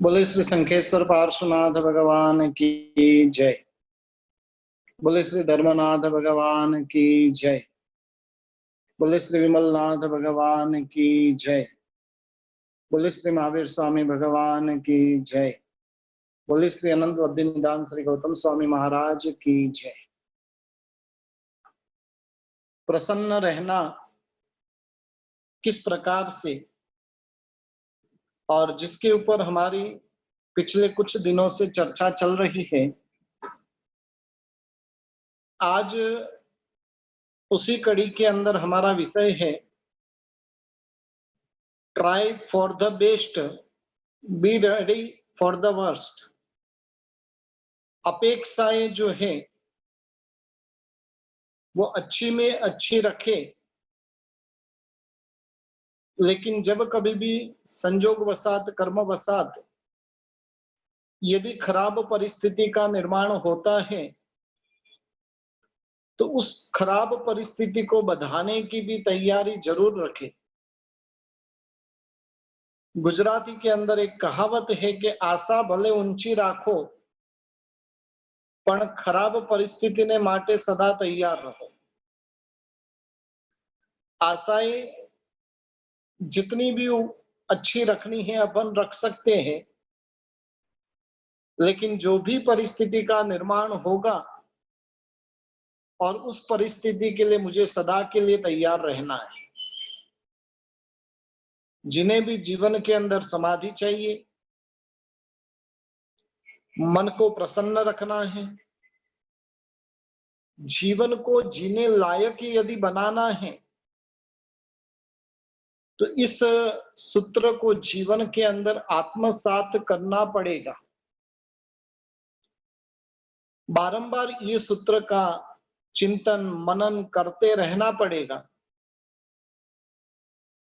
बोले श्री शंखेश्वर पार्श्वनाथ भगवान की जय। बोले श्री धर्मनाथ भगवान की जय। बोले श्री विमलनाथ भगवान की जय। बोले श्री महावीर स्वामी भगवान की जय। बोले श्री अनंत अद्वैत निदान श्री गौतम स्वामी महाराज की जय। प्रसन्न रहना किस प्रकार से, और जिसके ऊपर हमारी पिछले कुछ दिनों से चर्चा चल रही है, आज उसी कड़ी के अंदर हमारा विषय है try for the best, be ready for the worst. अपेक्षाएं जो है वो अच्छी में अच्छी रखे, लेकिन जब कभी भी संजोग वसात कर्म वसात यदि खराब परिस्थिति का निर्माण होता है तो उस खराब परिस्थिति को बढ़ाने की भी तैयारी जरूर रखे। गुजराती के अंदर एक कहावत है कि आशा भले ऊंची राखो पण खराब परिस्थिति ने माटे सदा तैयार रहो। आशाएं जितनी भी अच्छी रखनी है अपन रख सकते हैं, लेकिन जो भी परिस्थिति का निर्माण होगा और उस परिस्थिति के लिए मुझे सदा के लिए तैयार रहना है। जिन्हें भी जीवन के अंदर समाधि चाहिए, मन को प्रसन्न रखना है, जीवन को जीने लायक यदि बनाना है, तो इस सूत्र को जीवन के अंदर आत्मसात करना पड़ेगा। बारंबार ये सूत्र का चिंतन मनन करते रहना पड़ेगा,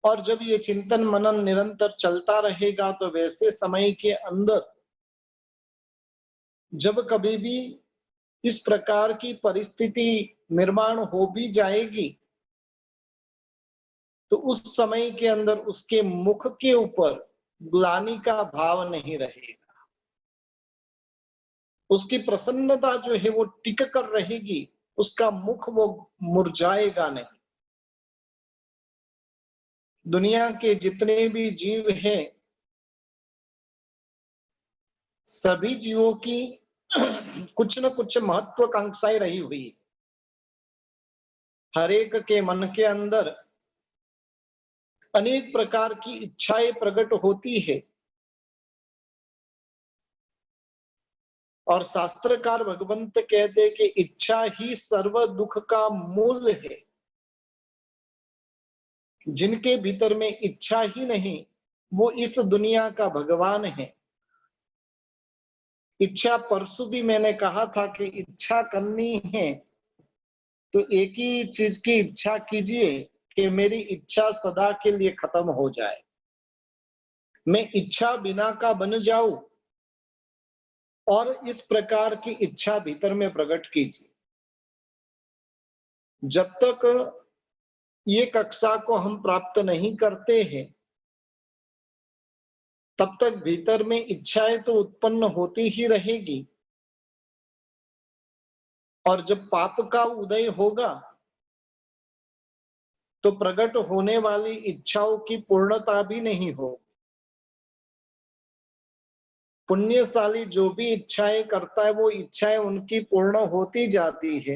और जब ये चिंतन मनन निरंतर चलता रहेगा तो वैसे समय के अंदर जब कभी भी इस प्रकार की परिस्थिति निर्माण हो भी जाएगी तो उस समय के अंदर उसके मुख के ऊपर ग्लानि का भाव नहीं रहेगा, उसकी प्रसन्नता जो है वो टिक कर रहेगी, उसका मुख वो मुरझाएगा नहीं। दुनिया के जितने भी जीव हैं, सभी जीवों की कुछ न कुछ महत्वाकांक्षाएं रही हुई। हर एक के मन के अंदर अनेक प्रकार की इच्छाएं प्रकट होती है, और शास्त्रकार भगवंत कहते कि इच्छा ही सर्व दुख का मूल है। जिनके भीतर में इच्छा ही नहीं, वो इस दुनिया का भगवान है। इच्छा, परसों भी मैंने कहा था कि इच्छा करनी है तो एक ही चीज की इच्छा कीजिए कि मेरी इच्छा सदा के लिए खत्म हो जाए, मैं इच्छा बिना का बन जाऊं, और इस प्रकार की इच्छा भीतर में प्रकट कीजिए। जब तक ये कक्षा को हम प्राप्त नहीं करते हैं तब तक भीतर में इच्छाएं तो उत्पन्न होती ही रहेगी, और जब पाप का उदय होगा तो प्रकट होने वाली इच्छाओं की पूर्णता भी नहीं हो। पुण्यशाली जो भी इच्छाएं करता है वो इच्छाएं उनकी पूर्ण होती जाती है,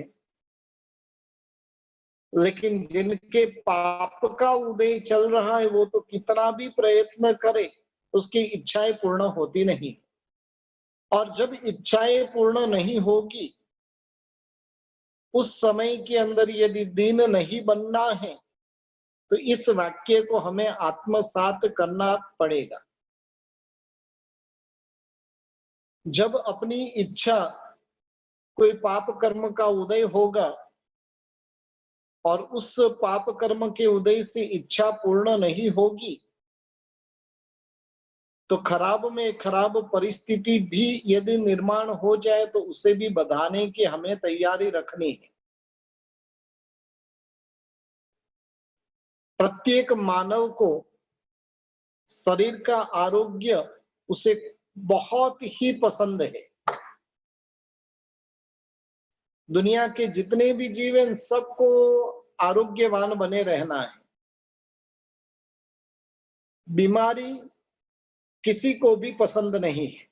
लेकिन जिनके पाप का उदय चल रहा है वो तो कितना भी प्रयत्न करे उसकी इच्छाएं पूर्ण होती नहीं। और जब इच्छाएं पूर्ण नहीं होगी उस समय के अंदर यदि दीन नहीं बनना है तो इस वाक्य को हमें आत्मसात करना पड़ेगा। जब अपनी इच्छा कोई पाप कर्म का उदय होगा और उस पाप कर्म के उदय से इच्छा पूर्ण नहीं होगी तो खराब में खराब परिस्थिति भी यदि निर्माण हो जाए तो उसे भी बढ़ाने की हमें तैयारी रखनी है। प्रत्येक मानव को शरीर का आरोग्य उसे बहुत ही पसंद है। दुनिया के जितने भी जीव हैं सबको आरोग्यवान बने रहना है। बीमारी किसी को भी पसंद नहीं है।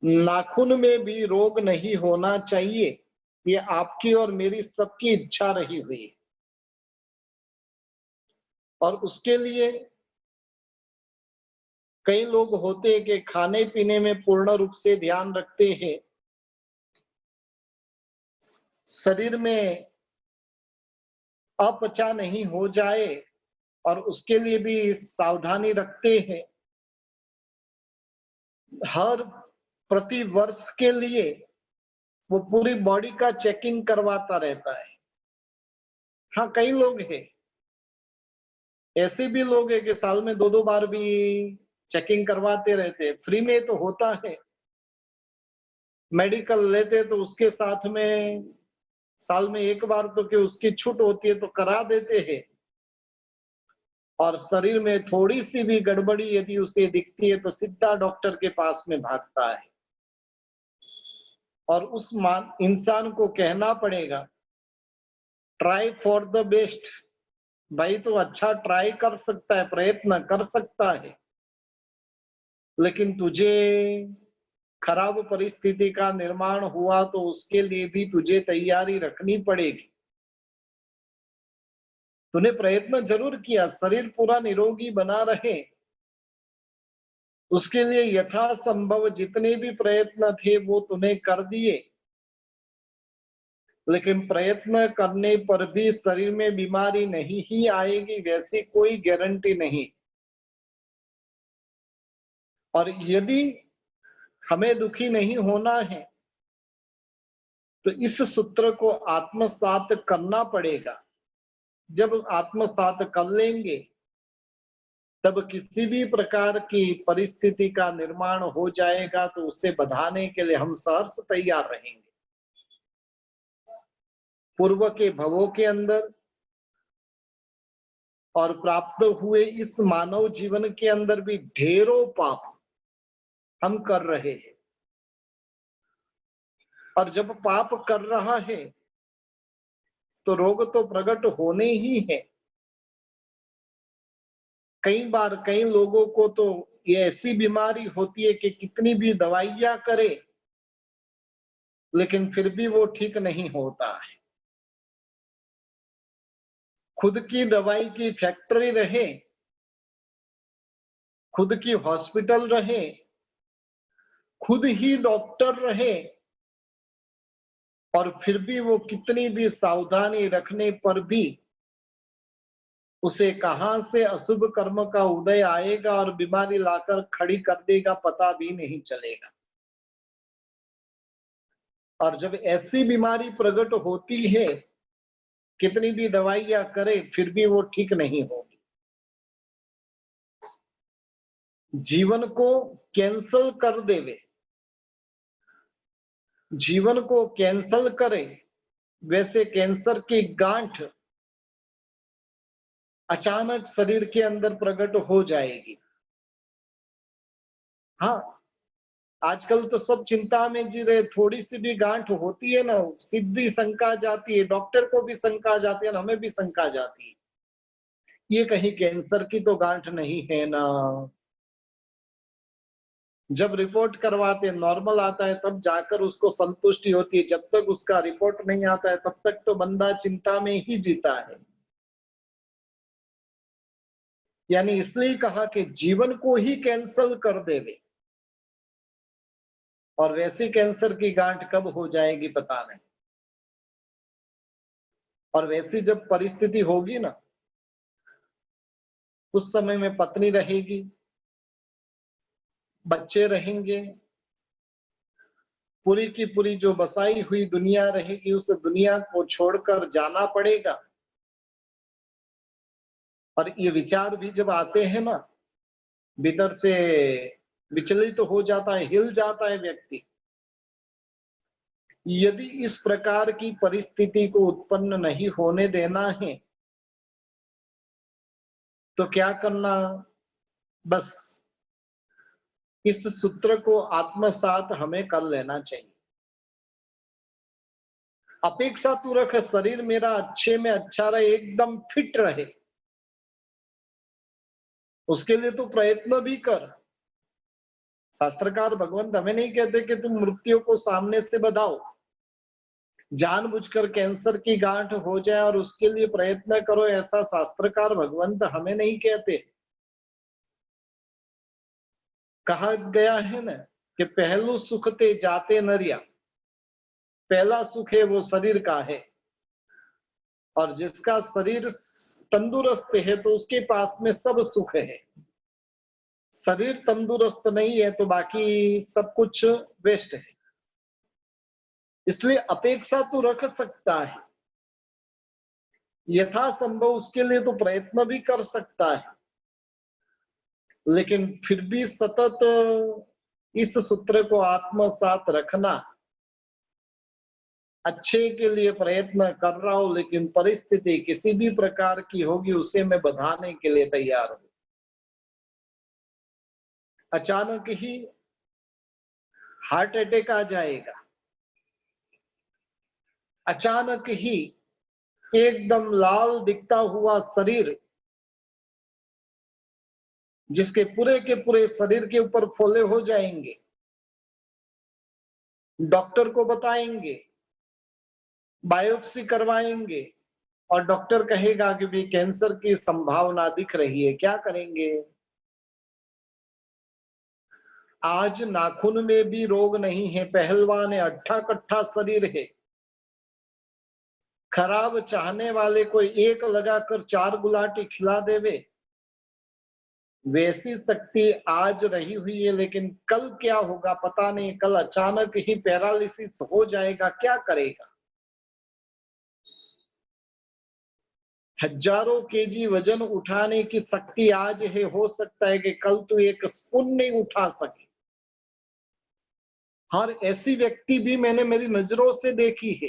नाखून में भी रोग नहीं होना चाहिए, ये आपकी और मेरी सबकी इच्छा रही हुई है। और उसके लिए कई लोग होते हैं कि खाने पीने में पूर्ण रूप से ध्यान रखते हैं, शरीर में अपचा नहीं हो जाए और उसके लिए भी सावधानी रखते हैं। हर प्रति वर्ष के लिए वो पूरी बॉडी का चेकिंग करवाता रहता है। हाँ, कई लोग हैं, ऐसे भी लोग हैं कि साल में 2-2 बार भी चेकिंग करवाते रहते हैं। फ्री में तो होता है, मेडिकल लेते तो उसके साथ में साल में 1 बार तो कि उसकी छूट होती है तो करा देते हैं। और शरीर में थोड़ी सी भी गड़बड़ी यदि उसे दिखती है तो सीधा डॉक्टर के पास में भागता है। और उस इंसान को कहना पड़ेगा, ट्राई फॉर द बेस्ट। भाई तो अच्छा ट्राई कर सकता है, प्रयत्न कर सकता है, लेकिन तुझे खराब परिस्थिति का निर्माण हुआ तो उसके लिए भी तुझे तैयारी रखनी पड़ेगी। तूने प्रयत्न जरूर किया, शरीर पूरा निरोगी बना रहे, उसके लिए यथासंभव जितने भी प्रयत्न थे वो तूने कर दिए, लेकिन प्रयत्न करने पर भी शरीर में बीमारी नहीं ही आएगी वैसी कोई गारंटी नहीं। और यदि हमें दुखी नहीं होना है तो इस सूत्र को आत्मसात करना पड़ेगा। जब आत्मसात कर लेंगे तब किसी भी प्रकार की परिस्थिति का निर्माण हो जाएगा तो उसे बढ़ाने के लिए हम सहर्ष तैयार रहेंगे। पूर्व के भवों के अंदर और प्राप्त हुए इस मानव जीवन के अंदर भी ढेरों पाप हम कर रहे हैं। और जब पाप कर रहा है तो रोग तो प्रकट होने ही है। कई बार कई लोगों को तो ये ऐसी बीमारी होती है कि कितनी भी दवाइयां करे लेकिन फिर भी वो ठीक नहीं होता है। खुद की दवाई की फैक्ट्री रहे, खुद की हॉस्पिटल रहे, खुद ही डॉक्टर रहे, और फिर भी वो कितनी भी सावधानी रखने पर भी उसे कहां से अशुभ कर्म का उदय आएगा और बीमारी लाकर खड़ी कर देगा पता भी नहीं चलेगा। और जब ऐसी बीमारी प्रकट होती है, कितनी भी दवाइयां करे फिर भी वो ठीक नहीं होगी। जीवन को कैंसल कर देवे, जीवन को कैंसल करे वैसे कैंसर की गांठ अचानक शरीर के अंदर प्रकट हो जाएगी। हाँ, आजकल तो सब चिंता में जी रहे, थोड़ी सी भी गांठ होती है ना सीधी शंका जाती है, डॉक्टर को भी शंका जाती है, हमें भी शंका जाती है, ये कहीं कैंसर की तो गांठ नहीं है ना। जब रिपोर्ट करवाते नॉर्मल आता है तब जाकर उसको संतुष्टि होती है, जब तक उसका रिपोर्ट नहीं आता है तब तक तो बंदा चिंता में ही जीता है। यानी इसलिए कहा कि जीवन को ही कैंसल कर देवे, और वैसी कैंसर की गांठ कब हो जाएगी पता नहीं। और वैसी जब परिस्थिति होगी ना, उस समय में पत्नी रहेगी, बच्चे रहेंगे, पूरी की पूरी जो बसाई हुई दुनिया रहेगी उस दुनिया को छोड़कर जाना पड़ेगा। और ये विचार भी जब आते हैं ना, भीतर से विचलित तो हो जाता है, हिल जाता है व्यक्ति। यदि इस प्रकार की परिस्थिति को उत्पन्न नहीं होने देना है तो क्या करना, बस इस सूत्र को आत्मसात हमें कर लेना चाहिए। अपेक्षा तू रख शरीर मेरा अच्छे में अच्छा रहे, एकदम फिट रहे, उसके लिए तू प्रयत्न भी कर। शास्त्रकार भगवंत हमें नहीं कहते कि तुम मृत्यु को सामने से बधाओ, जानबूझकर कैंसर की गांठ हो जाए और उसके लिए प्रयत्न करो, ऐसा शास्त्रकार भगवंत हमें नहीं कहते। कहा गया है ना कि पहलू सुख ते जाते नरिया, पहला सुख है वो शरीर का है, और जिसका शरीर तंदुरुस्त है तो उसके पास में सब सुख है। शरीर तंदुरुस्त नहीं है तो बाकी सब कुछ वेस्ट है। इसलिए अपेक्षा तो रख सकता है, यथासंभव उसके लिए तो प्रयत्न भी कर सकता है, लेकिन फिर भी सतत इस सूत्र को आत्मसात रखना, अच्छे के लिए प्रयत्न कर रहा हूं लेकिन परिस्थिति किसी भी प्रकार की होगी उसे मैं बधाने के लिए तैयार हूं। अचानक ही हार्ट अटैक आ जाएगा, अचानक ही एकदम लाल दिखता हुआ शरीर, जिसके पूरे के पूरे शरीर के ऊपर फोले हो जाएंगे, डॉक्टर को बताएंगे, बायोप्सी करवाएंगे और डॉक्टर कहेगा कि भी कैंसर की संभावना दिख रही है, क्या करेंगे? आज नाखून में भी रोग नहीं है, पहलवान है, अट्ठा कट्ठा शरीर है, खराब चाहने वाले को एक लगाकर 4 गुलाटी खिला देवे, वैसी शक्ति आज रही हुई है, लेकिन कल क्या होगा पता नहीं। कल अचानक ही पैरालिसिस हो जाएगा, क्या करेगा? हजारों केजी वजन उठाने की शक्ति आज है, हो सकता है कि कल तो एक स्पून नहीं उठा सके। हर ऐसी व्यक्ति भी मैंने मेरी नजरों से देखी है,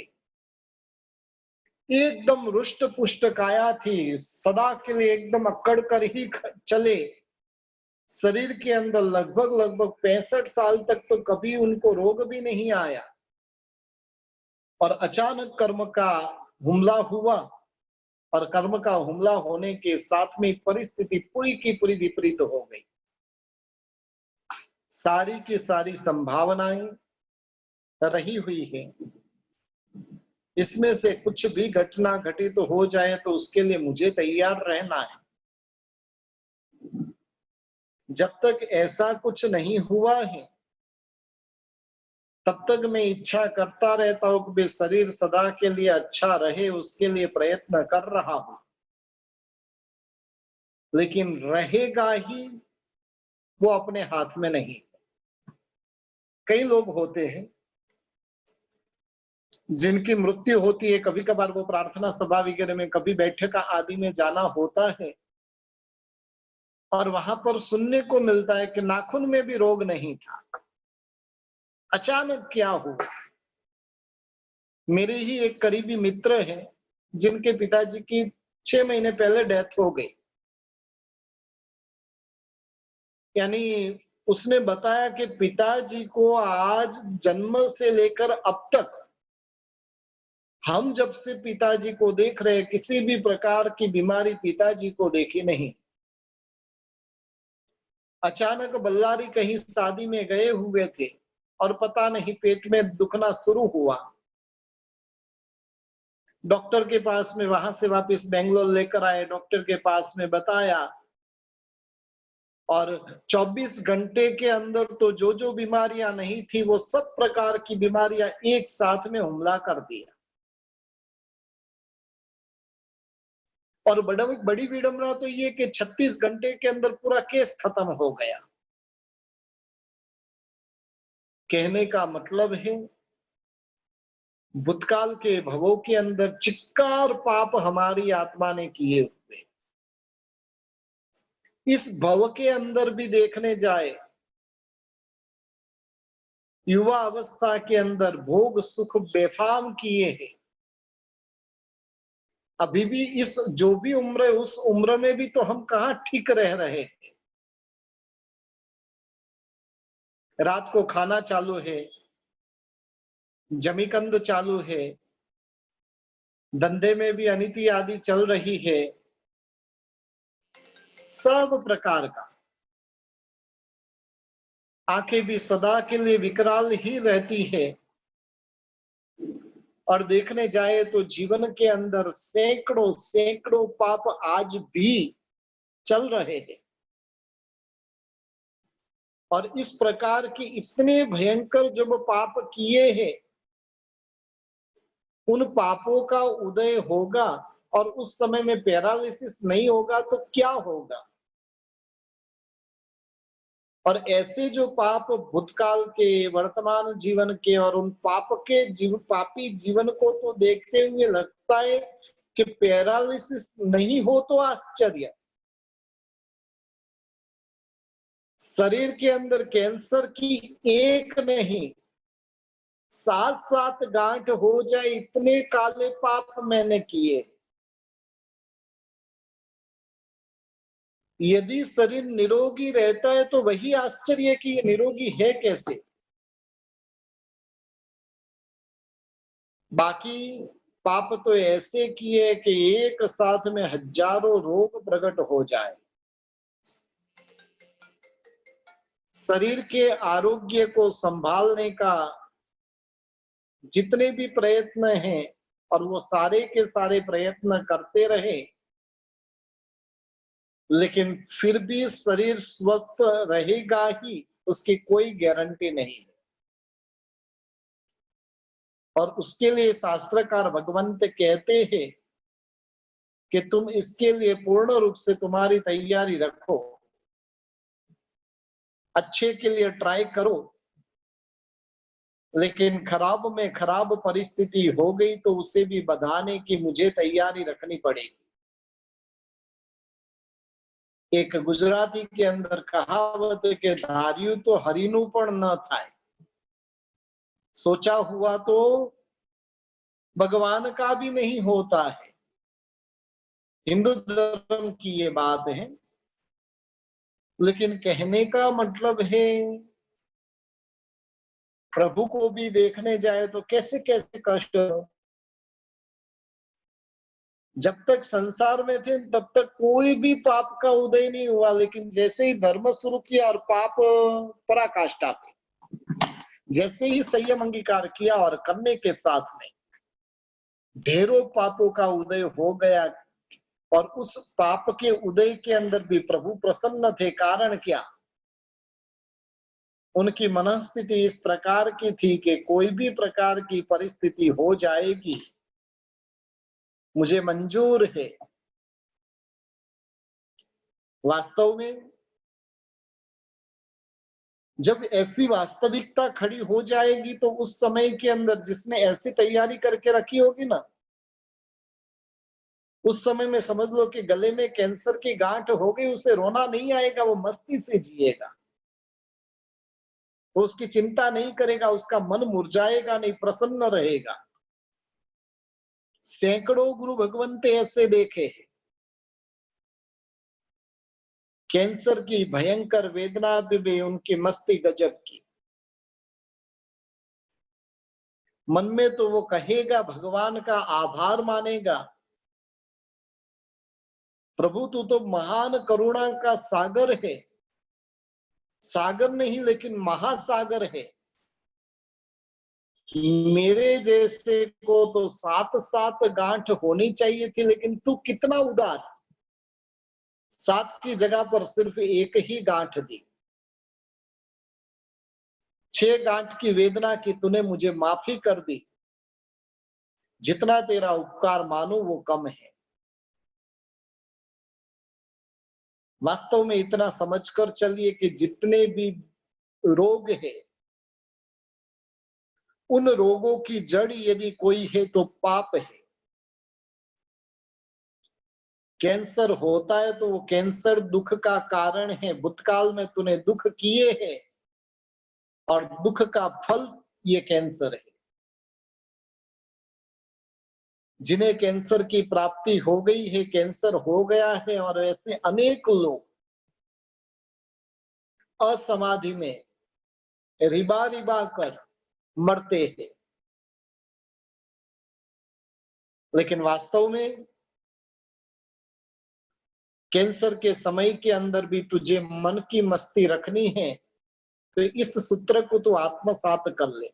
एकदम रुष्ट पुष्ट काया थी, सदा के लिए एकदम अकड़ कर ही चले, शरीर के अंदर लगभग 65 साल तक तो कभी उनको रोग भी नहीं आया, और अचानक कर्म का हमला हुआ, और कर्म का हमला होने के साथ में परिस्थिति पूरी की पूरी विपरीत हो गई। सारी की सारी संभावनाएं रही हुई है, इसमें से कुछ भी घटना घटित तो हो जाए तो उसके लिए मुझे तैयार रहना है। जब तक ऐसा कुछ नहीं हुआ है तब तक मैं इच्छा करता रहता हूं कि शरीर सदा के लिए अच्छा रहे, उसके लिए प्रयत्न कर रहा हूं, लेकिन रहेगा ही वो अपने हाथ में नहीं। कई लोग होते हैं जिनकी मृत्यु होती है, कभी कभार वो प्रार्थना सभा वगैरह में, कभी बैठक आदि में जाना होता है और वहां पर सुनने को मिलता है कि नाखून में भी रोग नहीं था, अचानक क्या हुआ। मेरे ही एक करीबी मित्र हैं जिनके पिताजी की 6 महीने पहले डेथ हो गई। यानी उसने बताया कि पिताजी को आज जन्म से लेकर अब तक, हम जब से पिताजी को देख रहे, किसी भी प्रकार की बीमारी पिताजी को देखी नहीं। अचानक बल्लारी कहीं शादी में गए हुए थे और पता नहीं पेट में दुखना शुरू हुआ, डॉक्टर के पास में, वहां से वापस बेंगलोर लेकर आए, डॉक्टर के पास में बताया, और 24 घंटे के अंदर तो जो जो बीमारियां नहीं थी वो सब प्रकार की बीमारियां एक साथ में हमला कर दिया। और बड़ी विडंबना तो ये कि 36 घंटे के अंदर पूरा केस खत्म हो गया। कहने का मतलब है भूतकाल के भवों के अंदर चिक्कार पाप हमारी आत्मा ने किए हुए, इस भव के अंदर भी देखने जाए, युवा अवस्था के अंदर भोग सुख बेफाम किए हैं। अभी भी इस जो भी उम्र है उस उम्र में भी तो हम कहाँ ठीक रह रहे हैं। रात को खाना चालू है, जमीकंद चालू है, धंधे में भी अनिति आदि चल रही है, सब प्रकार का। आंखें भी सदा के लिए विकराल ही रहती है, और देखने जाए तो जीवन के अंदर सैकड़ों सैकड़ों पाप आज भी चल रहे हैं। और इस प्रकार की इतने भयंकर जब पाप किए हैं, उन पापों का उदय होगा और उस समय में पैरालिसिस नहीं होगा तो क्या होगा। और ऐसे जो पाप भूतकाल के, वर्तमान जीवन के और उन पाप के पापी जीवन को तो देखते हुए लगता है कि पैरालिसिस नहीं हो तो आश्चर्य। शरीर के अंदर कैंसर की एक नहीं 7-7 गांठ हो जाए, इतने काले पाप मैंने किए। यदि शरीर निरोगी रहता है तो वही आश्चर्य कि ये निरोगी है कैसे। बाकी पाप तो ऐसे किए कि एक साथ में हजारों रोग प्रकट हो जाए। शरीर के आरोग्य को संभालने का जितने भी प्रयत्न हैं, और वो सारे के सारे प्रयत्न करते रहे, लेकिन फिर भी शरीर स्वस्थ रहेगा ही, उसकी कोई गारंटी नहीं है। और उसके लिए शास्त्रकार भगवंत कहते हैं कि तुम इसके लिए पूर्ण रूप से तुम्हारी तैयारी रखो, अच्छे के लिए ट्राई करो, लेकिन खराब में खराब परिस्थिति हो गई तो उसे भी बढ़ाने की मुझे तैयारी रखनी पड़ेगी। एक गुजराती के अंदर कहावत है कि धार्यु तो हरिनु पण न थाय, सोचा हुआ तो भगवान का भी नहीं होता है। हिंदू धर्म की ये बात है, लेकिन कहने का मतलब है प्रभु को भी देखने जाए तो कैसे कैसे कष्ट। जब तक संसार में थे तब तक कोई भी पाप का उदय नहीं हुआ, लेकिन जैसे ही धर्म शुरू किया और पाप पराकाष्ठा पे, जैसे ही संयम अंगीकार किया और करने के साथ में ढेरों पापों का उदय हो गया। और उस पाप के उदय के अंदर भी प्रभु प्रसन्न थे। कारण क्या? उनकी मनस्थिति इस प्रकार की थी कि कोई भी प्रकार की परिस्थिति हो जाएगी, मुझे मंजूर है। वास्तव में जब ऐसी वास्तविकता खड़ी हो जाएगी तो उस समय के अंदर जिसने ऐसी तैयारी करके रखी होगी ना, उस समय में समझ लो कि गले में कैंसर की गांठ हो गई, उसे रोना नहीं आएगा, वो मस्ती से जिएगा। वो उसकी चिंता नहीं करेगा, उसका मन मुरझाएगा नहीं, प्रसन्न रहेगा। सैकड़ों गुरु भगवंत ऐसे देखे हैं। कैंसर की भयंकर वेदना भी उनकी मस्ती गजब की। मन में तो वो कहेगा, भगवान का आभार मानेगा, प्रभु तू तो महान करुणा का सागर है। सागर नहीं लेकिन महासागर है। मेरे जैसे को तो 7-7 गांठ होनी चाहिए थी, लेकिन तू कितना उदार, 7 की जगह पर सिर्फ एक ही गांठ दी। 6 गांठ की वेदना की तूने मुझे माफी कर दी। जितना तेरा उपकार मानो वो कम है। वास्तव में इतना समझकर चलिए कि जितने भी रोग है, उन रोगों की जड़ यदि कोई है तो पाप है। कैंसर होता है तो वो कैंसर दुख का कारण है। भूतकाल में तूने दुख किए हैं और दुख का फल ये कैंसर है। जिन्हें कैंसर की प्राप्ति हो गई है, कैंसर हो गया है, और ऐसे अनेक लोग असमाधि में रिबा रिबा कर मरते हैं, लेकिन वास्तव में कैंसर के समय के अंदर भी तुझे मन की मस्ती रखनी है तो इस सूत्र को तू आत्मसात कर ले।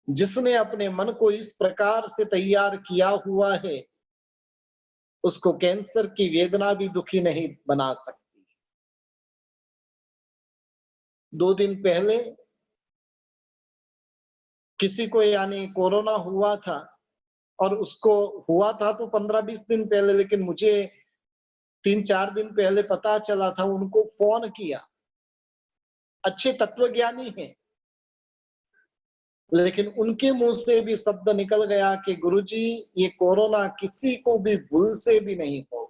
जिसने अपने मन को इस प्रकार से तैयार किया हुआ है उसको कैंसर की वेदना भी दुखी नहीं बना सकती। 2 दिन पहले किसी को यानी कोरोना हुआ था और उसको हुआ था तो 15-20 दिन पहले, लेकिन मुझे 3-4 दिन पहले पता चला था। उनको फोन किया, अच्छे तत्वज्ञानी हैं, लेकिन उनके मुंह से भी शब्द निकल गया कि गुरुजी ये कोरोना किसी को भी भूल से भी नहीं हो।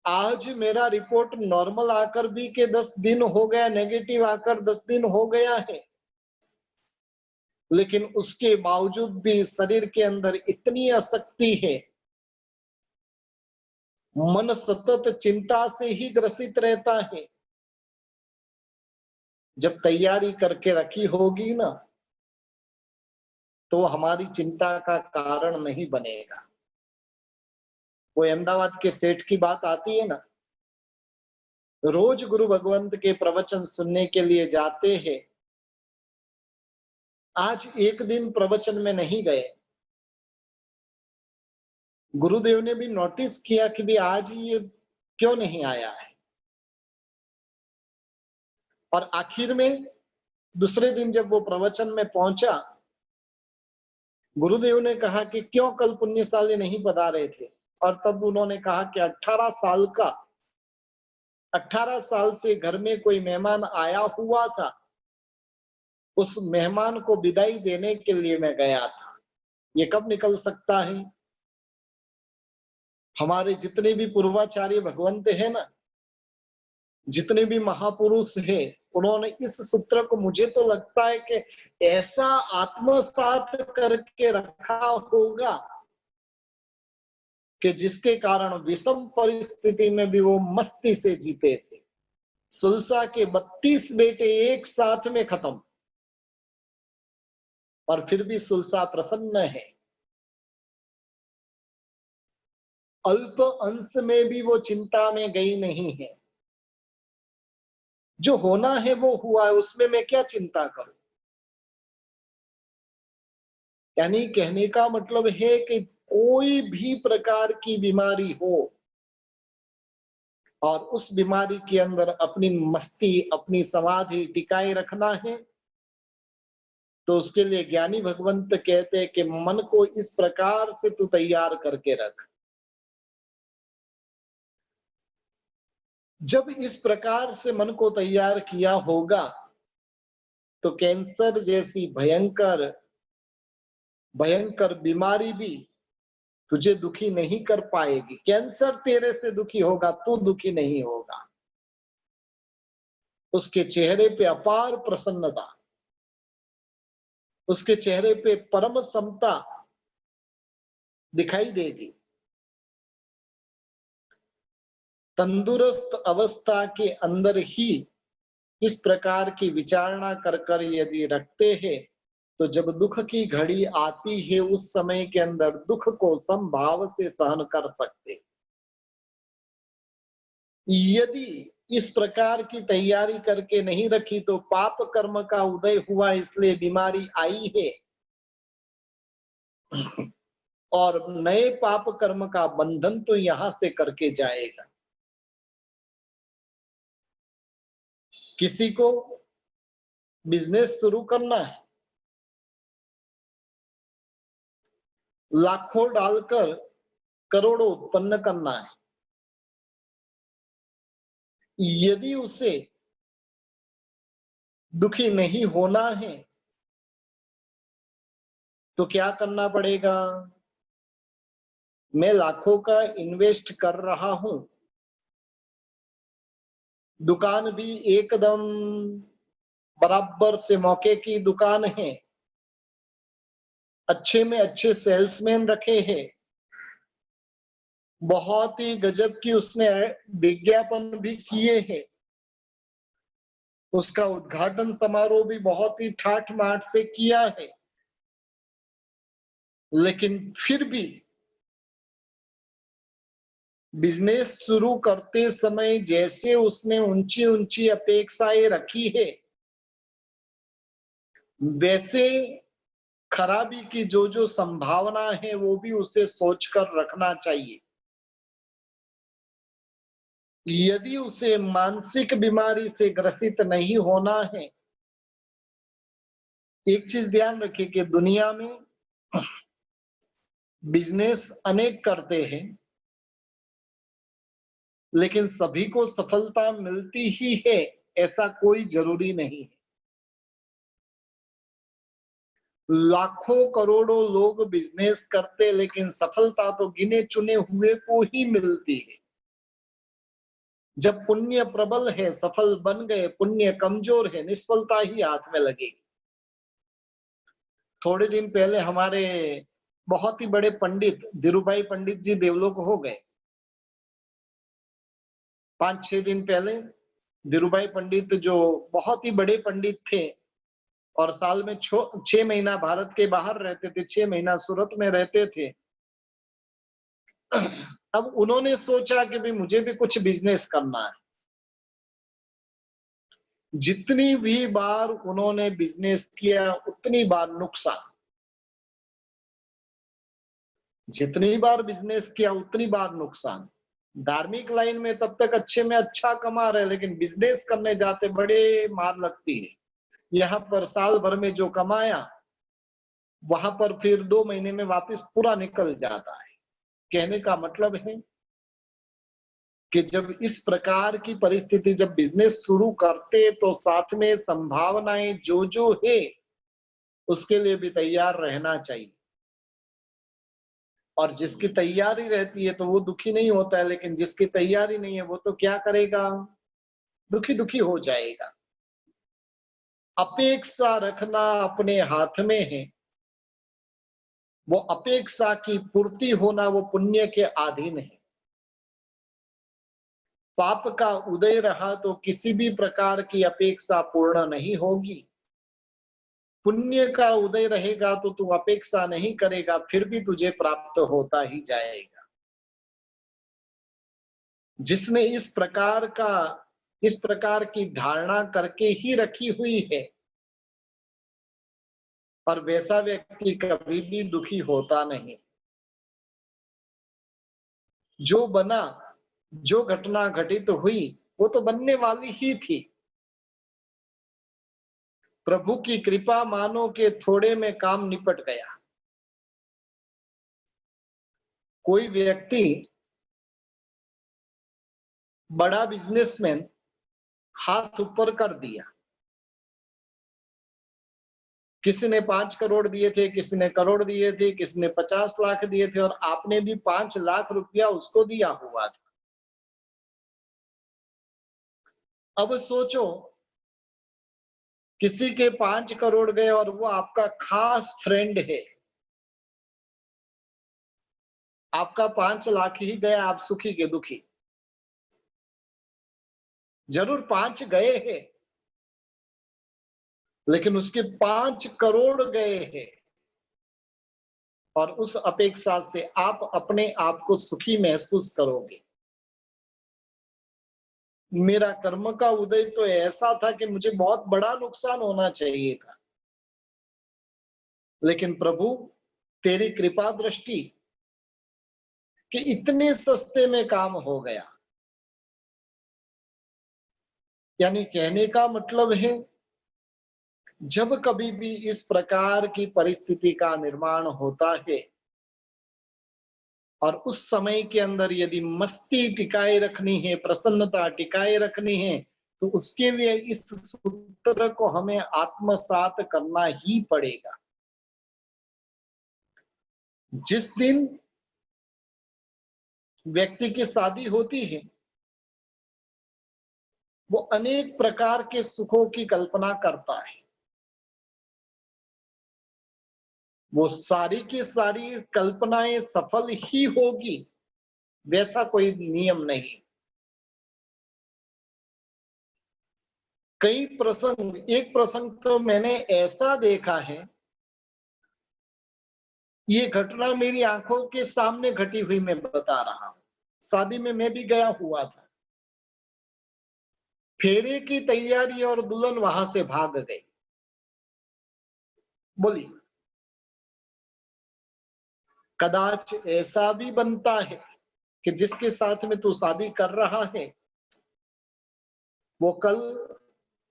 आज मेरा रिपोर्ट नॉर्मल आकर भी के 10 दिन हो गया, नेगेटिव आकर 10 दिन हो गया है, लेकिन उसके बावजूद भी शरीर के अंदर इतनी आसक्ति है, मन सतत चिंता से ही ग्रसित रहता है। जब तैयारी करके रखी होगी ना तो हमारी चिंता का कारण नहीं बनेगा। वो अहमदाबाद के सेठ की बात आती है ना, रोज गुरु भगवंत के प्रवचन सुनने के लिए जाते हैं, आज एक दिन प्रवचन में नहीं गए। गुरुदेव ने भी नोटिस किया कि भी आज ये क्यों नहीं आया है, और आखिर में दूसरे दिन जब वो प्रवचन में पहुंचा, गुरुदेव ने कहा कि क्यों कल पुण्यशाली नहीं पधारे थे, और तब उन्होंने कहा कि 18 साल से घर में कोई मेहमान आया हुआ था, उस मेहमान को विदाई देने के लिए मैं गया था। ये कब निकल सकता है? हमारे जितने भी पूर्वाचार्य भगवंत है ना, जितने भी महापुरुष हैं, उन्होंने इस सूत्र को मुझे तो लगता है कि ऐसा आत्मसात करके रखा होगा कि जिसके कारण विषम परिस्थिति में भी वो मस्ती से जीते थे। सुलसा के 32 बेटे एक साथ में खत्म, और फिर भी सुलसा प्रसन्न है। अल्प अंश में भी वो चिंता में गई नहीं है। जो होना है वो हुआ है, उसमें मैं क्या चिंता करूं। यानी कहने का मतलब है कि कोई भी प्रकार की बीमारी हो और उस बीमारी के अंदर अपनी मस्ती, अपनी समाधि टिकाए रखना है, तो उसके लिए ज्ञानी भगवंत कहते हैं कि मन को इस प्रकार से तू तैयार करके रख। जब इस प्रकार से मन को तैयार किया होगा तो कैंसर जैसी भयंकर भयंकर बीमारी भी तुझे दुखी नहीं कर पाएगी। कैंसर तेरे से दुखी होगा, तू दुखी नहीं होगा। उसके चेहरे पे अपार प्रसन्नता, उसके चेहरे पे परम समता दिखाई देगी। तंदुरुस्त अवस्था के अंदर ही इस प्रकार की विचारणा कर कर यदि रखते हैं तो जब दुख की घड़ी आती है उस समय के अंदर दुख को समभाव से सहन कर सकते। यदि इस प्रकार की तैयारी करके नहीं रखी तो पाप कर्म का उदय हुआ, इसलिए बीमारी आई है, और नए पाप कर्म का बंधन तो यहां से करके जाएगा। किसी को बिजनेस शुरू करना है, लाखों डालकर करोड़ों उत्पन्न करना है, यदि उसे दुखी नहीं होना है तो क्या करना पड़ेगा? मैं लाखों का इन्वेस्ट कर रहा हूं, दुकान भी एकदम बराबर से मौके की दुकान है, अच्छे में अच्छे सेल्समैन रखे हैं, बहुत ही गजब की उसने विज्ञापन भी किए हैं, उसका उद्घाटन समारोह भी बहुत ही ठाठ माठ से किया है, लेकिन फिर भी बिजनेस शुरू करते समय जैसे उसने ऊंची ऊंची अपेक्षाएं रखी है, वैसे खराबी की जो जो संभावना है वो भी उसे सोचकर रखना चाहिए। यदि उसे मानसिक बीमारी से ग्रसित नहीं होना है, एक चीज ध्यान रखिए कि दुनिया में बिजनेस अनेक करते हैं, लेकिन सभी को सफलता मिलती ही है ऐसा कोई जरूरी नहीं है। लाखों करोड़ों लोग बिजनेस करते, लेकिन सफलता तो गिने चुने हुए को ही मिलती है। जब पुण्य प्रबल है, सफल बन गए, पुण्य कमजोर है, निष्फलता ही हाथ में लगेगी। थोड़े दिन पहले हमारे बहुत ही बड़े पंडित धीरूभाई पंडित जी देवलोक हो गए। 5-6 दिन पहले धीरूभाई पंडित जो बहुत ही बड़े पंडित थे और साल में 6 महीना भारत के बाहर रहते थे, 6 महीना सूरत में रहते थे। अब उन्होंने सोचा कि भाई मुझे भी कुछ बिजनेस करना है। जितनी भी बार उन्होंने बिजनेस किया उतनी बार नुकसान, जितनी बार बिजनेस किया उतनी बार नुकसान। धार्मिक लाइन में तब तक अच्छे में अच्छा कमा रहे, लेकिन बिजनेस करने जाते बड़े मार लगती है। यहाँ पर साल भर में जो कमाया वहां पर फिर 2 महीने में वापस पूरा निकल जाता है। कहने का मतलब है कि जब इस प्रकार की परिस्थिति, जब बिजनेस शुरू करते तो साथ में संभावनाएं जो जो है उसके लिए भी तैयार रहना चाहिए। और जिसकी तैयारी रहती है तो वो दुखी नहीं होता है, लेकिन जिसकी तैयारी नहीं है वो तो क्या करेगा, दुखी दुखी हो जाएगा। अपेक्षा रखना अपने हाथ में है, वो अपेक्षा की पूर्ति होना वो पुण्य के अधीन है। पाप का उदय रहा तो किसी भी प्रकार की अपेक्षा पूर्ण नहीं होगी। पुण्य का उदय रहेगा तो तू अपेक्षा नहीं करेगा, फिर भी तुझे प्राप्त होता ही जाएगा। जिसने इस प्रकार की धारणा करके ही रखी हुई है, और वैसा व्यक्ति कभी भी दुखी होता नहीं। जो बना, जो घटना घटित हुई वो तो बनने वाली ही थी। प्रभु की कृपा मानो के थोड़े में काम निपट गया। कोई व्यक्ति बड़ा बिजनेसमैन हाथ ऊपर कर दिया, किसी ने 5 करोड़ दिए थे, किसी ने करोड़ दिए थे, किसी ने 50 लाख दिए थे, और आपने भी 5 लाख रुपया उसको दिया हुआ था। अब सोचो, किसी के 5 करोड़ गए और वो आपका खास फ्रेंड है, आपका 5 लाख ही गया, आप सुखी के दुखी। जरूर 5 गए हैं, लेकिन उसके 5 करोड़ गए हैं, और उस अपेक्षा से आप अपने आप को सुखी महसूस करोगे। मेरा कर्म का उदय तो ऐसा था कि मुझे बहुत बड़ा नुकसान होना चाहिए था, लेकिन प्रभु तेरी कृपा दृष्टि कि इतने सस्ते में काम हो गया। यानी कहने का मतलब है, जब कभी भी इस प्रकार की परिस्थिति का निर्माण होता है और उस समय के अंदर यदि मस्ती टिकाए रखनी है, प्रसन्नता टिकाए रखनी है, तो उसके लिए इस सूत्र को हमें आत्मसात करना ही पड़ेगा। जिस दिन व्यक्ति की शादी होती है, वो अनेक प्रकार के सुखों की कल्पना करता है। वो सारी की सारी कल्पनाएं सफल ही होगी वैसा कोई नियम नहीं। कई प्रसंग, एक प्रसंग तो मैंने ऐसा देखा है, ये घटना मेरी आंखों के सामने घटी हुई मैं बता रहा हूं। शादी में मैं भी गया हुआ था। फेरे की तैयारी और दुल्हन वहां से भाग गई। बोली, कदाच ऐसा भी बनता है कि जिसके साथ में तू शादी कर रहा है वो कल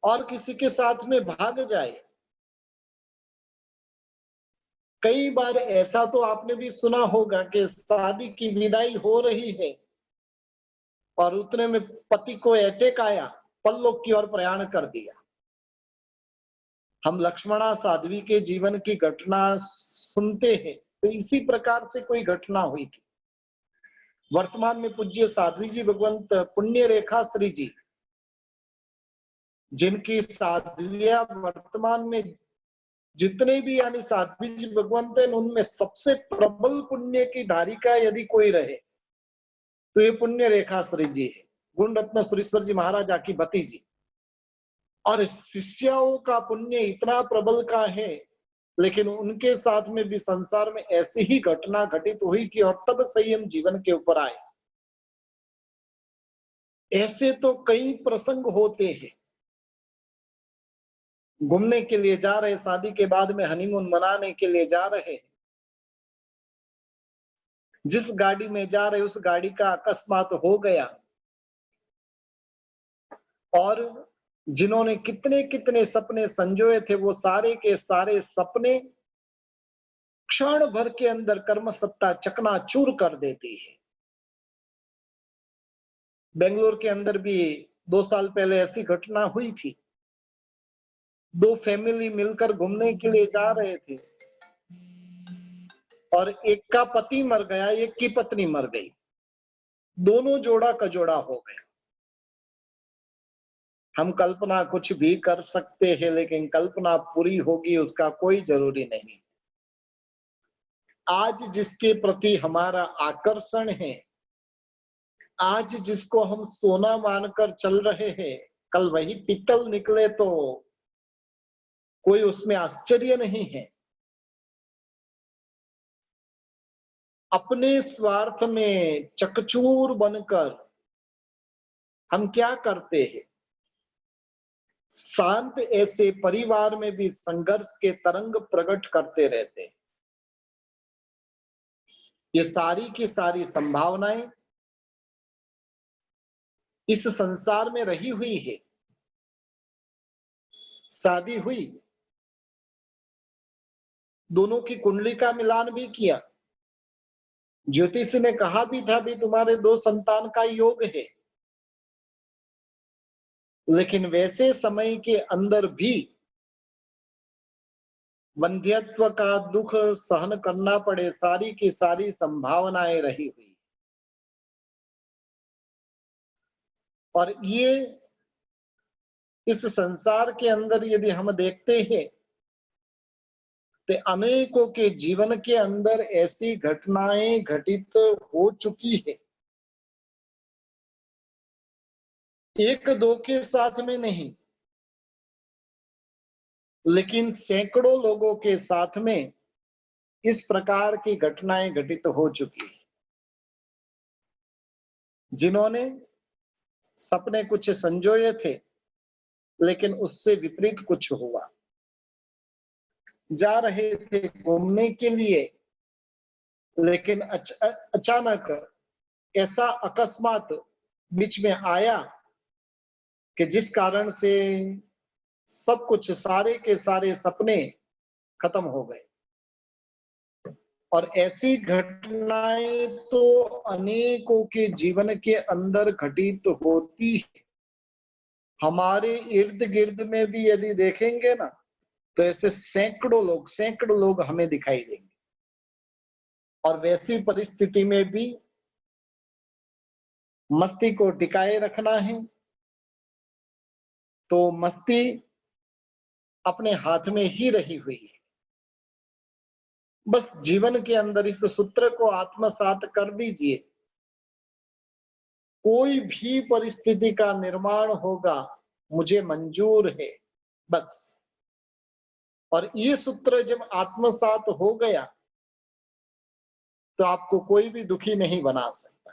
और किसी के साथ में भाग जाए। कई बार ऐसा तो आपने भी सुना होगा कि शादी की विदाई हो रही है और उतने में पति को अटैक आया, परलोक की ओर प्रयाण कर दिया। हम लक्ष्मणा साध्वी के जीवन की घटना सुनते हैं तो इसी प्रकार से कोई घटना हुई थी। वर्तमान में पूज्य साध्वी जी भगवंत पुण्य रेखा श्री जी, जिनकी साध्वियां वर्तमान में जितने भी यानी साध्वी जी भगवंत है, उनमें सबसे प्रबल पुण्य की धारिका यदि कोई रहे तो ये पुण्य रेखा श्री जी है, गुण रत्न सुरेश्वर जी महाराज की भतीजी। और शिष्याओं का पुण्य इतना प्रबल का है, लेकिन उनके साथ में भी संसार में ऐसी ही घटना घटित हुई कि और तब संयम जीवन के ऊपर आए। ऐसे तो कई प्रसंग होते हैं। घूमने के लिए जा रहे, शादी के बाद में हनीमून मनाने के लिए जा रहे, जिस गाड़ी में जा रहे उस गाड़ी का अकस्मात हो गया और जिन्होंने कितने कितने सपने संजोए थे वो सारे के सारे सपने क्षण भर के अंदर कर्म सत्ता चकनाचूर कर देती है। बेंगलोर के अंदर भी 2 साल पहले ऐसी घटना हुई थी। 2 फैमिली मिलकर घूमने के लिए जा रहे थे और एक का पति मर गया, एक की पत्नी मर गई, दोनों जोड़ा का जोड़ा हो गया। हम कल्पना कुछ भी कर सकते हैं, लेकिन कल्पना पूरी होगी उसका कोई जरूरी नहीं। आज जिसके प्रति हमारा आकर्षण है, आज जिसको हम सोना मानकर चल रहे हैं, कल वही पीतल निकले तो कोई उसमें आश्चर्य नहीं है। अपने स्वार्थ में चकचूर बनकर हम क्या करते हैं, शांत ऐसे परिवार में भी संघर्ष के तरंग प्रकट करते रहते हैं। ये सारी की सारी संभावनाएं इस संसार में रही हुई है। शादी हुई, दोनों की कुंडली का मिलान भी किया, ज्योतिष ने कहा भी था भी तुम्हारे 2 संतान का योग है, लेकिन वैसे समय के अंदर भी वंध्यत्व का दुख सहन करना पड़े, सारी की सारी संभावनाएं रही हुई। और ये इस संसार के अंदर यदि हम देखते हैं तो अनेकों के जीवन के अंदर ऐसी घटनाएं घटित हो चुकी है, एक दो के साथ में नहीं, लेकिन सैकड़ों लोगों के साथ में इस प्रकार की घटनाएं घटित हो चुकी है, जिन्होंने सपने कुछ संजोए थे लेकिन उससे विपरीत कुछ हुआ। जा रहे थे घूमने के लिए, लेकिन अचानक ऐसा अकस्मात बीच में आया कि जिस कारण से सब कुछ, सारे के सारे सपने खत्म हो गए। और ऐसी घटनाएं तो अनेकों के जीवन के अंदर घटित होती है। हमारे इर्द गिर्द में भी यदि देखेंगे ना तो ऐसे सैकड़ों लोग हमें दिखाई देंगे। और वैसी परिस्थिति में भी मस्ती को टिकाए रखना है तो मस्ती अपने हाथ में ही रही हुई है। बस जीवन के अंदर इस सूत्र को आत्मसात कर दीजिए, कोई भी परिस्थिति का निर्माण होगा मुझे मंजूर है, बस। और ये सूत्र जब आत्मसात हो गया तो आपको कोई भी दुखी नहीं बना सकता।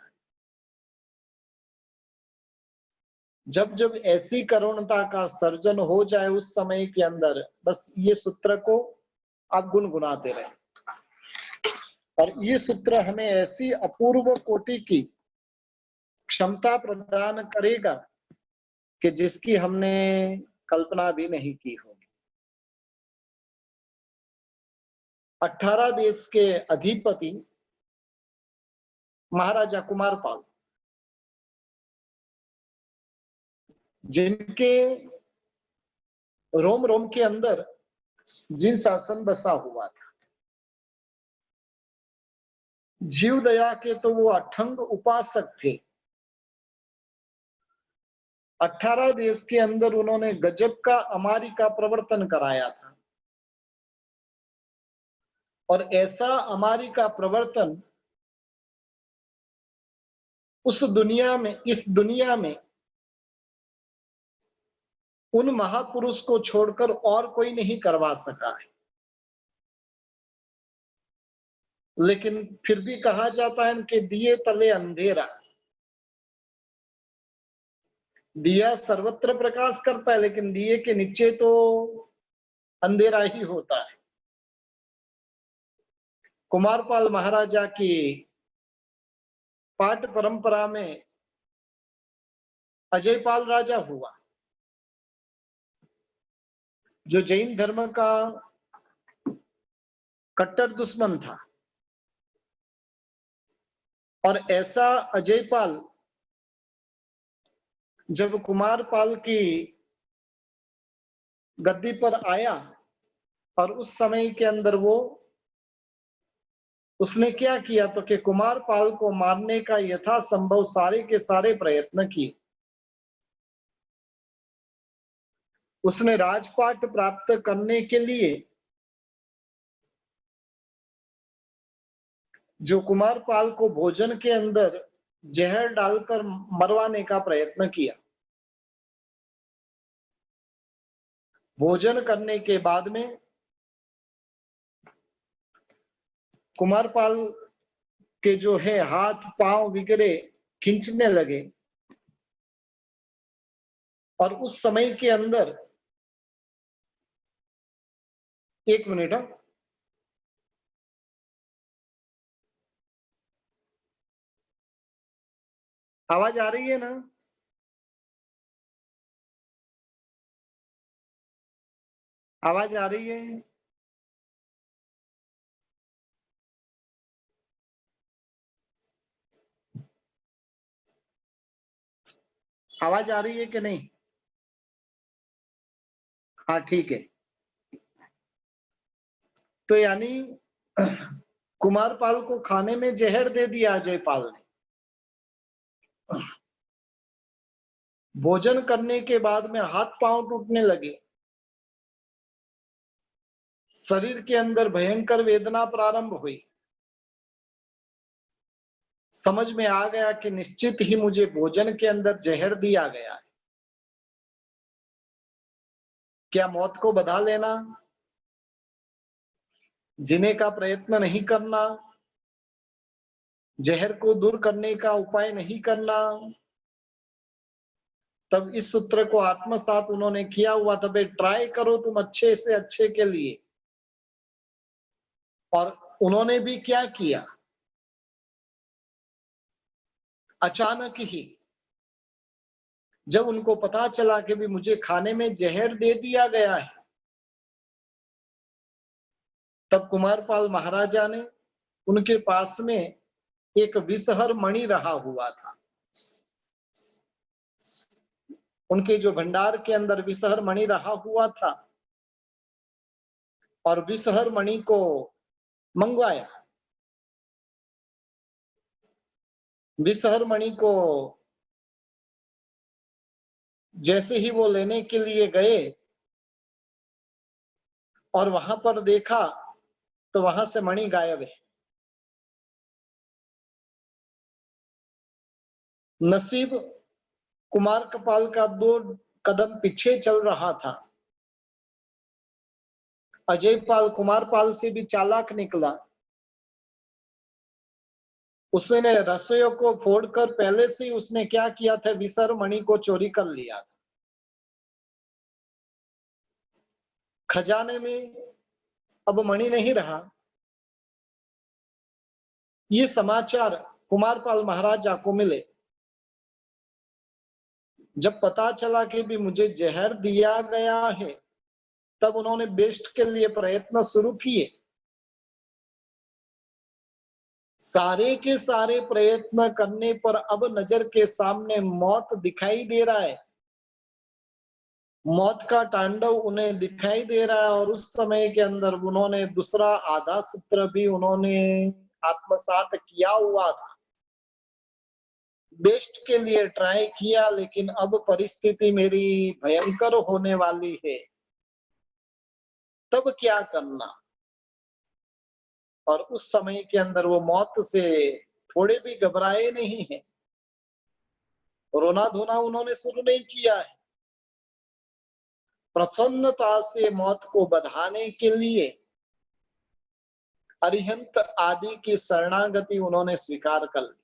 जब जब ऐसी करुणता का सर्जन हो जाए उस समय के अंदर, बस ये सूत्र को आप गुनगुनाते रहे। और ये सूत्र हमें ऐसी अपूर्व कोटि की क्षमता प्रदान करेगा कि जिसकी हमने कल्पना भी नहीं की होगी। 18 देश के अधिपति महाराजा कुमारपाल, जिनके रोम रोम के अंदर जिन शासन बसा हुआ था, जीव दया के तो वो अठंग उपासक थे। 18 देश के अंदर उन्होंने गजब का अमारी का प्रवर्तन कराया था। और ऐसा अमारी का प्रवर्तन उस दुनिया में, इस दुनिया में उन महापुरुष को छोड़कर और कोई नहीं करवा सका है। लेकिन फिर भी कहा जाता है कि दिए तले अंधेरा। दिया सर्वत्र प्रकाश करता है, लेकिन दिए के नीचे तो अंधेरा ही होता है। कुमारपाल महाराजा की पाठ परंपरा में अजयपाल राजा हुआ, जो जैन धर्म का कट्टर दुश्मन था। और ऐसा अजयपाल जब कुमारपाल की गद्दी पर आया, और उस समय के अंदर उसने क्या किया तो कि कुमारपाल को मारने का यथासंभव सारे के सारे प्रयत्न किए। उसने राजपाट प्राप्त करने के लिए जो कुमारपाल को भोजन के अंदर जहर डालकर मरवाने का प्रयत्न किया। भोजन करने के बाद में कुमारपाल के जो है हाथ पांव वगैरह खींचने लगे। और उस समय के अंदर, एक मिनट, आवाज आ रही है ना? आवाज आ रही है? आवाज आ रही है कि नहीं? हाँ ठीक है। तो यानी कुमारपाल को खाने में जहर दे दिया अजयपाल ने। भोजन करने के बाद में हाथ पांव टूटने लगे, शरीर के अंदर भयंकर वेदना प्रारंभ हुई। समझ में आ गया कि निश्चित ही मुझे भोजन के अंदर जहर दिया गया है। क्या मौत को बधा लेना, जीने का प्रयत्न नहीं करना, जहर को दूर करने का उपाय नहीं करना? तब इस सूत्र को आत्मसात उन्होंने किया हुआ था, भाई ट्राई करो तुम अच्छे से अच्छे के लिए। और उन्होंने भी क्या किया, अचानक ही जब उनको पता चला कि भी मुझे खाने में जहर दे दिया गया है, तब कुमारपाल महाराजा ने, उनके पास में एक विषहर मणि रहा हुआ था। उनके जो भंडार के अंदर विषहर मणि रहा हुआ था, और विषहर मणि को मंगवाया। विषहर मणि को जैसे ही वो लेने के लिए गए और वहां पर देखा तो वहां से मणि गायब है। नसीब कुमार कपाल का दो कदम पीछे चल रहा था। अजय पाल कुमार पाल से भी चालाक निकला। उसने रसोइयों को फोड़कर पहले से ही उसने क्या किया था, विसर मणि को चोरी कर लिया था। खजाने में अब मणि नहीं रहा। ये समाचार कुमारपाल महाराजा को मिले। जब पता चला कि भी मुझे जहर दिया गया है, तब उन्होंने बेस्ट के लिए प्रयत्न शुरू किए। सारे के सारे प्रयत्न करने पर अब नजर के सामने मौत दिखाई दे रहा है। मौत का तांडव उन्हें दिखाई दे रहा है, और उस समय के अंदर उन्होंने दूसरा आधा सूत्र भी उन्होंने आत्मसात किया हुआ था। बेस्ट के लिए ट्राई किया, लेकिन अब परिस्थिति मेरी भयंकर होने वाली है, तब क्या करना। और उस समय के अंदर वो मौत से थोड़े भी घबराए नहीं है। रोना धोना उन्होंने शुरू नहीं किया है। प्रसन्नता से मौत को बधाने के लिए अरिहंत आदि की शरणागति उन्होंने स्वीकार कर ली।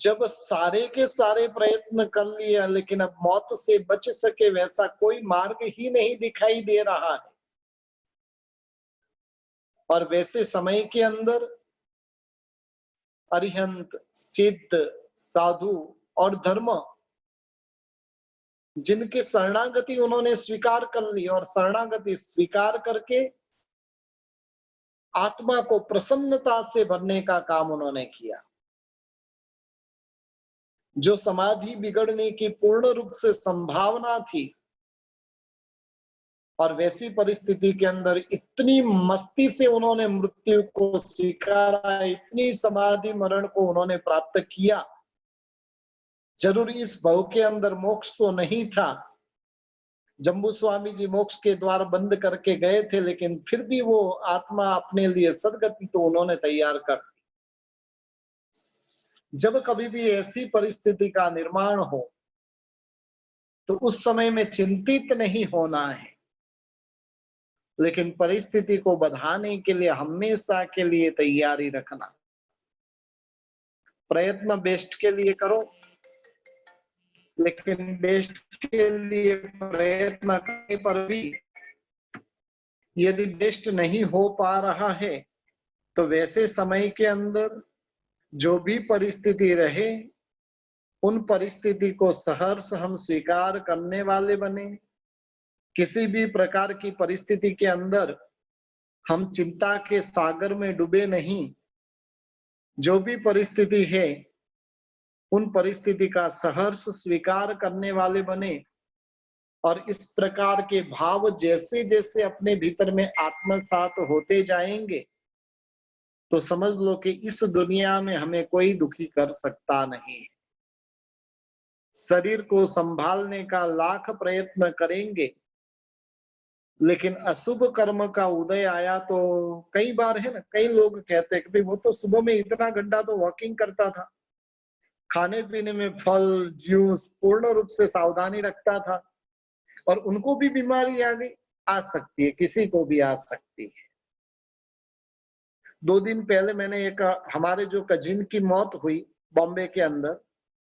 जब सारे के सारे प्रयत्न कर लिया, लेकिन अब मौत से बच सके वैसा कोई मार्ग ही नहीं दिखाई दे रहा है। और वैसे समय के अंदर अरिहंत, सिद्ध, साधु और धर्म जिनके शरणागति उन्होंने स्वीकार कर ली, और शरणागति स्वीकार करके आत्मा को प्रसन्नता से भरने का काम उन्होंने किया। जो समाधि बिगड़ने की पूर्ण रूप से संभावना थी, और वैसी परिस्थिति के अंदर इतनी मस्ती से उन्होंने मृत्यु को स्वीकारा, इतनी समाधि मरण को उन्होंने प्राप्त किया। जरूर इस भव के अंदर मोक्ष तो नहीं था। जम्बू स्वामी जी मोक्ष के द्वार बंद करके गए थे, लेकिन फिर भी वो आत्मा अपने लिए सदगति तो उन्होंने तैयार कर दी। जब कभी भी ऐसी परिस्थिति का निर्माण हो, तो उस समय में चिंतित नहीं होना है, लेकिन परिस्थिति को बढ़ाने के लिए हमेशा के लिए तैयारी रखना। प्रयत्न बेस्ट के लिए करो, लेकिन बेस्ट के लिए प्रयत्न करने पर भी यदि बेस्ट नहीं हो पा रहा है, तो वैसे समय के अंदर जो भी परिस्थिति रहे, उन परिस्थिति को सहर्ष हम स्वीकार करने वाले बने। किसी भी प्रकार की परिस्थिति के अंदर हम चिंता के सागर में डूबे नहीं। जो भी परिस्थिति है, उन परिस्थिति का सहर्ष स्वीकार करने वाले बने। और इस प्रकार के भाव जैसे जैसे अपने भीतर में आत्मसात होते जाएंगे, तो समझ लो कि इस दुनिया में हमें कोई दुखी कर सकता नहीं। शरीर को संभालने का लाख प्रयत्न करेंगे, लेकिन अशुभ कर्म का उदय आया तो कई बार है ना, कई लोग कहते हैं कि वो तो सुबह में इतना घंटा तो वॉकिंग करता था, खाने पीने में फल जूस पूर्ण रूप से सावधानी रखता था, और उनको भी बीमारी आ गई। आ सकती है, किसी को भी आ सकती है। 2 दिन पहले मैंने एक हमारे जो कजिन की मौत हुई बॉम्बे के अंदर,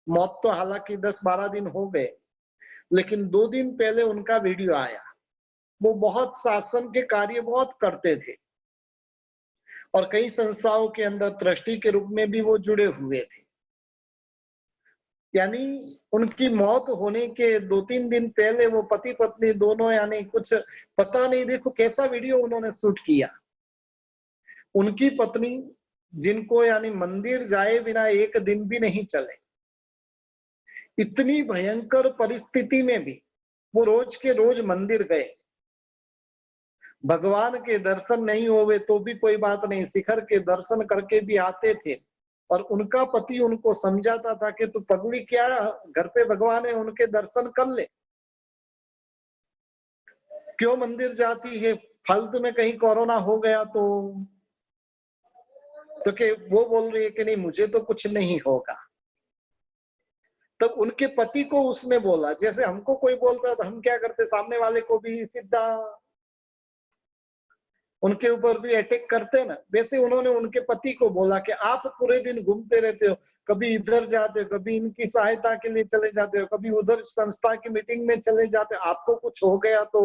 मौत तो हालांकि 10-12 दिन हो गए, लेकिन 2 दिन पहले उनका वीडियो आया। वो बहुत शासन के कार्य बहुत करते थे, और कई संस्थाओं के अंदर ट्रस्टी के रूप में भी वो जुड़े हुए थे। यानी उनकी मौत होने के 2-3 दिन पहले वो पति पत्नी दोनों, यानी कुछ पता नहीं, देखो कैसा वीडियो उन्होंने शूट किया। उनकी पत्नी, जिनको यानी मंदिर जाए बिना एक दिन भी नहीं चले, इतनी भयंकर परिस्थिति में भी वो रोज के रोज मंदिर गए। भगवान के दर्शन नहीं होवे तो भी कोई बात नहीं, शिखर के दर्शन करके भी आते थे। और उनका पति उनको समझाता था कि तू पगली क्या, घर पे भगवान है, उनके दर्शन कर ले, क्यों मंदिर जाती है, फालतू में कहीं कोरोना हो गया तो कि वो बोल रही है कि नहीं मुझे तो कुछ नहीं होगा। तब उनके पति को उसने बोला, जैसे हमको कोई बोलता है तो हम क्या करते, सामने वाले को भी सीधा उनके ऊपर भी अटैक करते हैं ना, वैसे उन्होंने उनके पति को बोला कि आप पूरे दिन घूमते रहते हो, कभी इधर जाते हो, कभी इनकी सहायता के लिए चले जाते हो, कभी उधर संस्था की मीटिंग में चले जाते हो, आपको कुछ हो गया तो।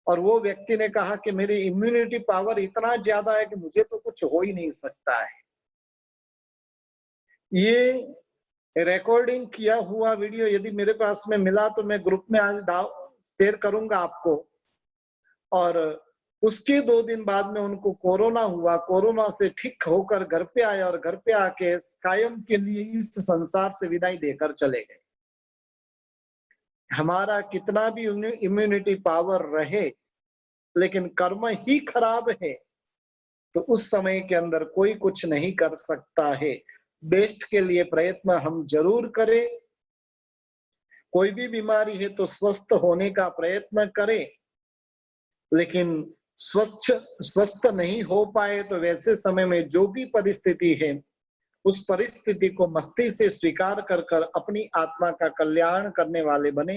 और वो व्यक्ति ने कहा कि मेरी इम्यूनिटी पावर इतना ज्यादा है कि मुझे तो कुछ हो ही नहीं सकता है। ये रिकॉर्डिंग किया हुआ वीडियो यदि मेरे पास में मिला तो मैं ग्रुप में आज शेयर करूंगा आपको। और उसके 2 दिन बाद में उनको कोरोना हुआ, कोरोना से ठीक होकर घर पे आए और घर पे आके कायम के लिए इस संसार से विदाई देकर चले गए। हमारा कितना भी इम्यूनिटी पावर रहे, लेकिन कर्म ही खराब है, तो उस समय के अंदर कोई कुछ नहीं कर सकता है। बेस्ट के लिए प्रयत्न हम जरूर करें। कोई भी बीमारी है तो स्वस्थ होने का प्रयत्न करें, लेकिन स्वस्थ नहीं हो पाए तो वैसे समय में जो भी परिस्थिति है, उस परिस्थिति को मस्ती से स्वीकार कर अपनी आत्मा का कल्याण करने वाले बने।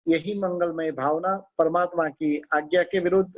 यही मंगलमय भावना परमात्मा की आज्ञा के विरुद्ध